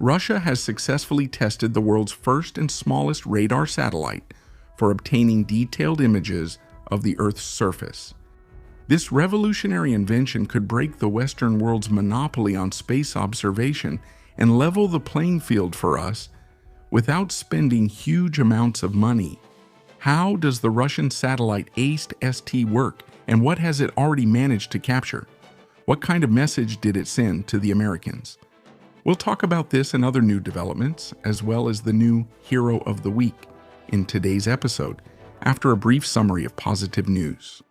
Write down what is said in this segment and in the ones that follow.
Russia has successfully tested the world's first and smallest radar satellite for obtaining detailed images of the Earth's surface. This revolutionary invention could break the Western world's monopoly on space observation and level the playing field for us without spending huge amounts of money. How does the Russian satellite Aist work, and what has it already managed to capture? What kind of message did it send to the Americans? We'll talk about this and other new developments, as well as the new Hero of the Week, in today's episode, after a brief summary of positive news.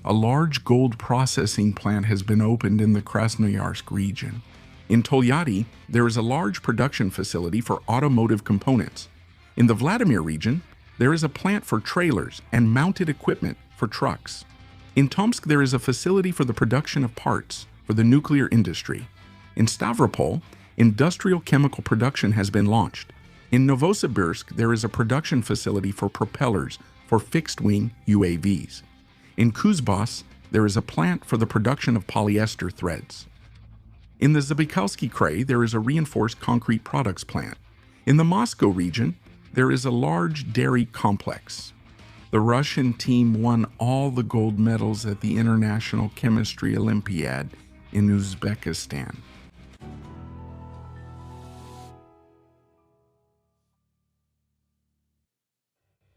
A large gold processing plant has been opened in the Krasnoyarsk region. In Tolyatti, there is a large production facility for automotive components. In the Vladimir region, there is a plant for trailers and mounted equipment for trucks. In Tomsk, there is a facility for the production of parts for the nuclear industry. In Stavropol, industrial chemical production has been launched. In Novosibirsk, there is a production facility for propellers for fixed-wing UAVs. In Kuzbas, there is a plant for the production of polyester threads. In the Zabaykalsky Krai, there is a reinforced concrete products plant. In the Moscow region, there is a large dairy complex. The Russian team won all the gold medals at the International Chemistry Olympiad in Uzbekistan.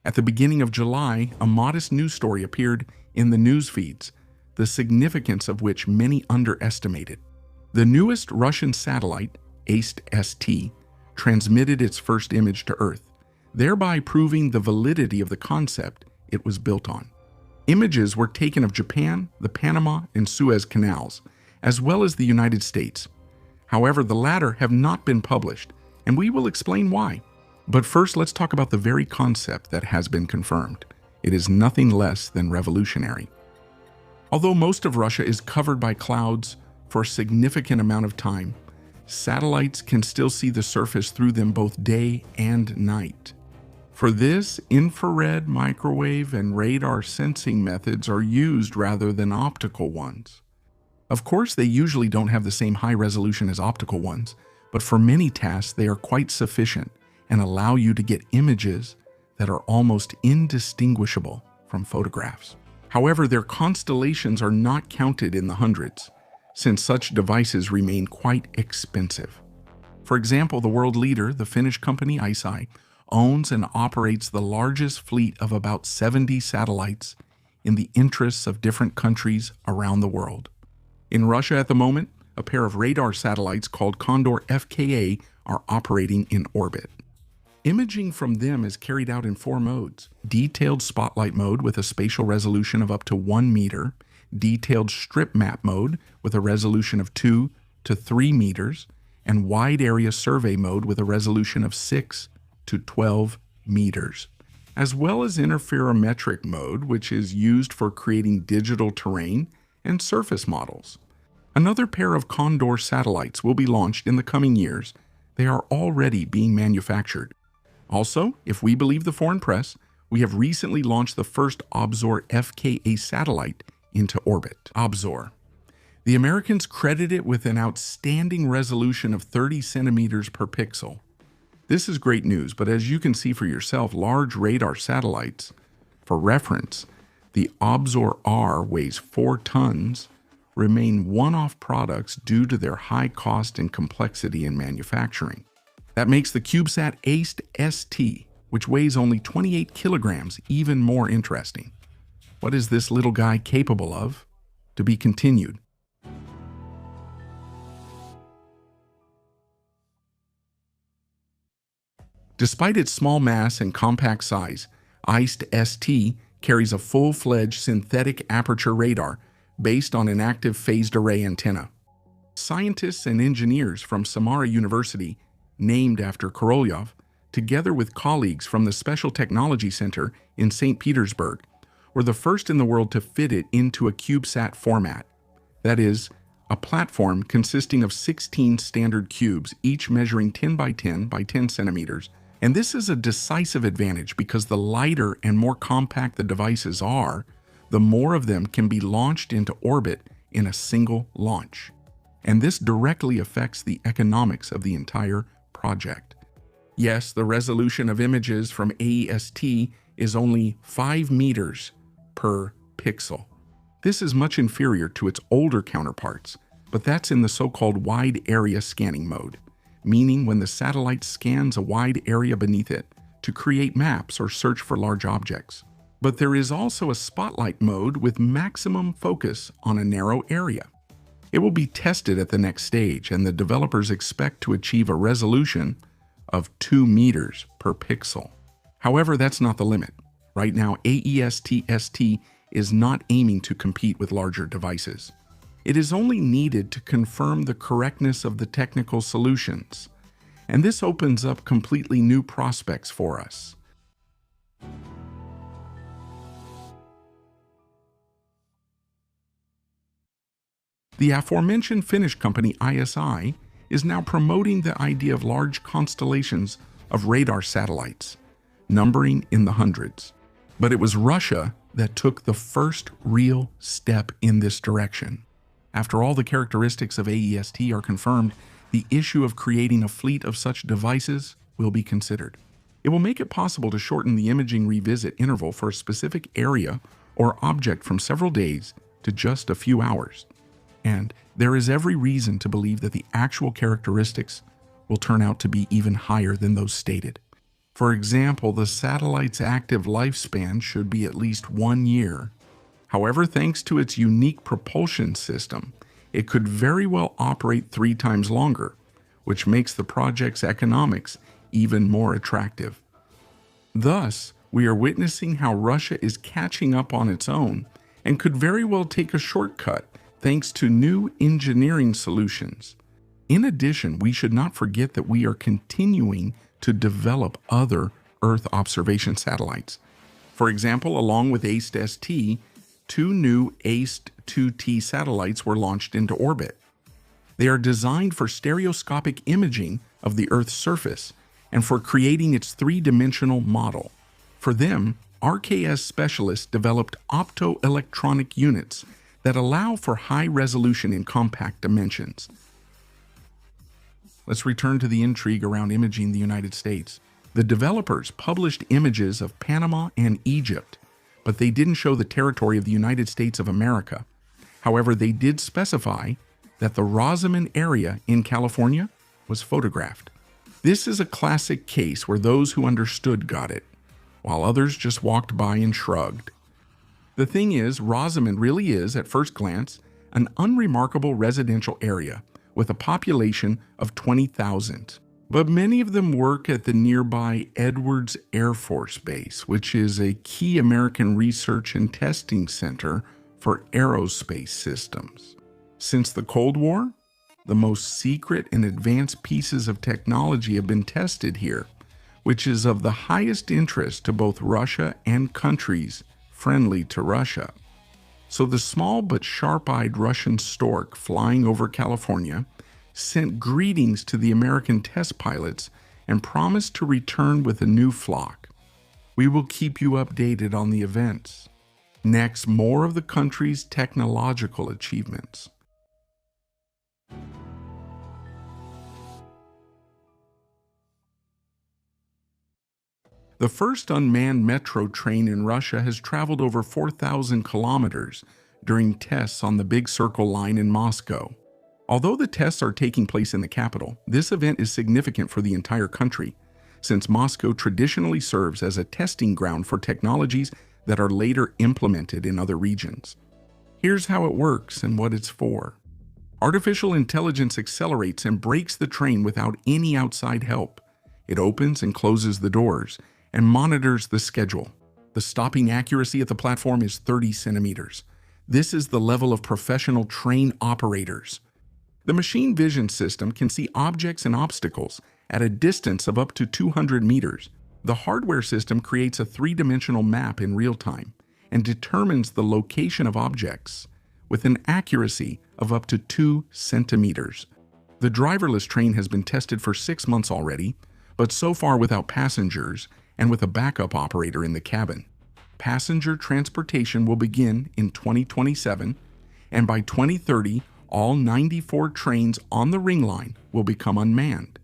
At the beginning of July, a modest news story appeared in the news feeds, the significance of which many underestimated. The newest Russian satellite, Aist, transmitted its first image to Earth, thereby proving the validity of the concept it was built on. Images were taken of Japan, the Panama and Suez Canals, as well as the United States. However, the latter have not been published, and we will explain why. But first, let's talk about the very concept that has been confirmed. It is nothing less than revolutionary. Although most of Russia is covered by clouds for a significant amount of time, satellites can still see the surface through them both day and night. For this, infrared, microwave, and radar sensing methods are used rather than optical ones. Of course, they usually don't have the same high resolution as optical ones, but for many tasks they are quite sufficient and allow you to get images that are almost indistinguishable from photographs. However, their constellations are not counted in the hundreds, since such devices remain quite expensive. For example, the world leader, the Finnish company Aist, owns and operates the largest fleet of about 70 satellites in the interests of different countries around the world. In Russia at the moment, a pair of radar satellites called Condor FKA are operating in orbit. Imaging from them is carried out in 4 modes: detailed spotlight mode with a spatial resolution of up to 1 meter, detailed strip map mode with a resolution of 2 to 3 meters, and wide area survey mode with a resolution of 6 to 12 meters, as well as interferometric mode, which is used for creating digital terrain and surface models. Another pair of Condor satellites will be launched in the coming years. They are already being manufactured. Also, if we believe the foreign press, we have recently launched the first Obzor FKA satellite into orbit. Obzor. The Americans credit it with an outstanding resolution of 30 centimeters per pixel. This is great news, but as you can see for yourself, large radar satellites, for reference, the Obzor R weighs 4 tons, remain one-off products due to their high cost and complexity in manufacturing. That makes the CubeSat Aist, which weighs only 28 kilograms, even more interesting. What is this little guy capable of? To be continued. Despite its small mass and compact size, Aist carries a full-fledged synthetic aperture radar based on an active phased array antenna. Scientists and engineers from Samara University, named after Korolyov, together with colleagues from the Special Technology Center in St. Petersburg, were the first in the world to fit it into a CubeSat format. That is, a platform consisting of 16 standard cubes, each measuring 10 by 10 by 10 centimeters. And this is a decisive advantage because the lighter and more compact the devices are, the more of them can be launched into orbit in a single launch. And this directly affects the economics of the entire project. Yes, the resolution of images from AEST is only 5 meters per pixel. This is much inferior to its older counterparts, but that's in the so-called wide area scanning mode, meaning when the satellite scans a wide area beneath it to create maps or search for large objects. But there is also a spotlight mode with maximum focus on a narrow area. It will be tested at the next stage, and the developers expect to achieve a resolution of 2 meters per pixel. However, that's not the limit. Right now, AEST-ST is not aiming to compete with larger devices. It is only needed to confirm the correctness of the technical solutions, and this opens up completely new prospects for us. The aforementioned Finnish company ISI is now promoting the idea of large constellations of radar satellites, numbering in the hundreds. But it was Russia that took the first real step in this direction. After all the characteristics of AEST are confirmed, the issue of creating a fleet of such devices will be considered. It will make it possible to shorten the imaging revisit interval for a specific area or object from several days to just a few hours. And there is every reason to believe that the actual characteristics will turn out to be even higher than those stated. For example, the satellite's active lifespan should be at least 1 year. However, thanks to its unique propulsion system, it could very well operate 3 times longer, which makes the project's economics even more attractive. Thus, we are witnessing how Russia is catching up on its own and could very well take a shortcut thanks to new engineering solutions. In addition, we should not forget that we are continuing to develop other Earth observation satellites. For example, along with Aist-ST, 2 new Aist-2T satellites were launched into orbit. They are designed for stereoscopic imaging of the Earth's surface and for creating its 3-dimensional model. For them, RKS specialists developed optoelectronic units that allow for high resolution in compact dimensions. Let's return to the intrigue around imaging the United States. The developers published images of Panama and Egypt, but they didn't show the territory of the United States of America. However, they did specify that the Rosamond area in California was photographed. This is a classic case where those who understood got it, while others just walked by and shrugged. The thing is, Rosamond really is, at first glance, an unremarkable residential area with a population of 20,000. But many of them work at the nearby Edwards Air Force Base, which is a key American research and testing center for aerospace systems. Since the Cold War, the most secret and advanced pieces of technology have been tested here, which is of the highest interest to both Russia and countries friendly to Russia. So the small but sharp-eyed Russian stork flying over California sent greetings to the American test pilots and promised to return with a new flock. We will keep you updated on the events. Next, more of the country's technological achievements. The first unmanned metro train in Russia has traveled over 4,000 kilometers during tests on the Big Circle line in Moscow. Although the tests are taking place in the capital, this event is significant for the entire country, since Moscow traditionally serves as a testing ground for technologies that are later implemented in other regions. Here's how it works and what it's for. Artificial intelligence accelerates and brakes the train without any outside help. It opens and closes the doors and monitors the schedule. The stopping accuracy at the platform is 30 centimeters. This is the level of professional train operators. The machine vision system can see objects and obstacles at a distance of up to 200 meters. The hardware system creates a 3-dimensional map in real time and determines the location of objects with an accuracy of up to 2 centimeters. The driverless train has been tested for 6 months already, but so far without passengers and with a backup operator in the cabin. passenger transportation will begin in 2027, and by 2030, all 94 trains on the Ring Line will become unmanned.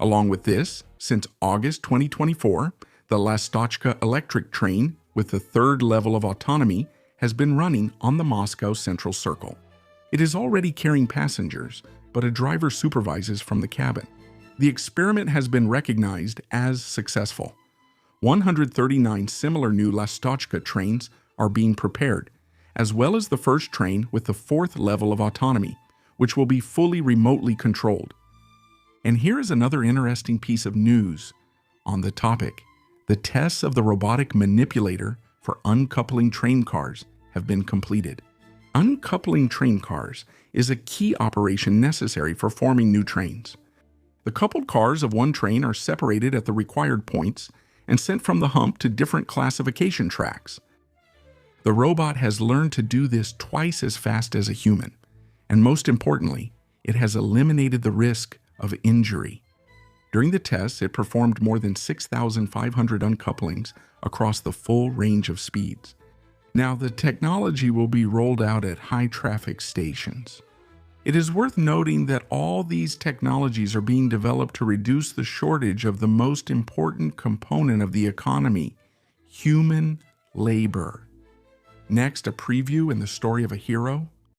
Along with this, since August 2024, the Lastochka electric train with the third level of autonomy has been running on the Moscow Central Circle. It is already carrying passengers, but a driver supervises from the cabin. The experiment has been recognized as successful. 139 similar new Lastochka trains are being prepared, as well as the first train with the fourth level of autonomy, which will be fully remotely controlled. And here is another interesting piece of news on the topic. The tests of the robotic manipulator for uncoupling train cars have been completed. Uncoupling train cars is a key operation necessary for forming new trains. The coupled cars of one train are separated at the required points and sent from the hump to different classification tracks. The robot has learned to do this twice as fast as a human, and most importantly, it has eliminated the risk of injury. During the tests, it performed more than 6,500 uncouplings across the full range of speeds. Now, the technology will be rolled out at high-traffic stations. It is worth noting that all these technologies are being developed to reduce the shortage of the most important component of the economy, human labor. Next, a preview in the story of a hero.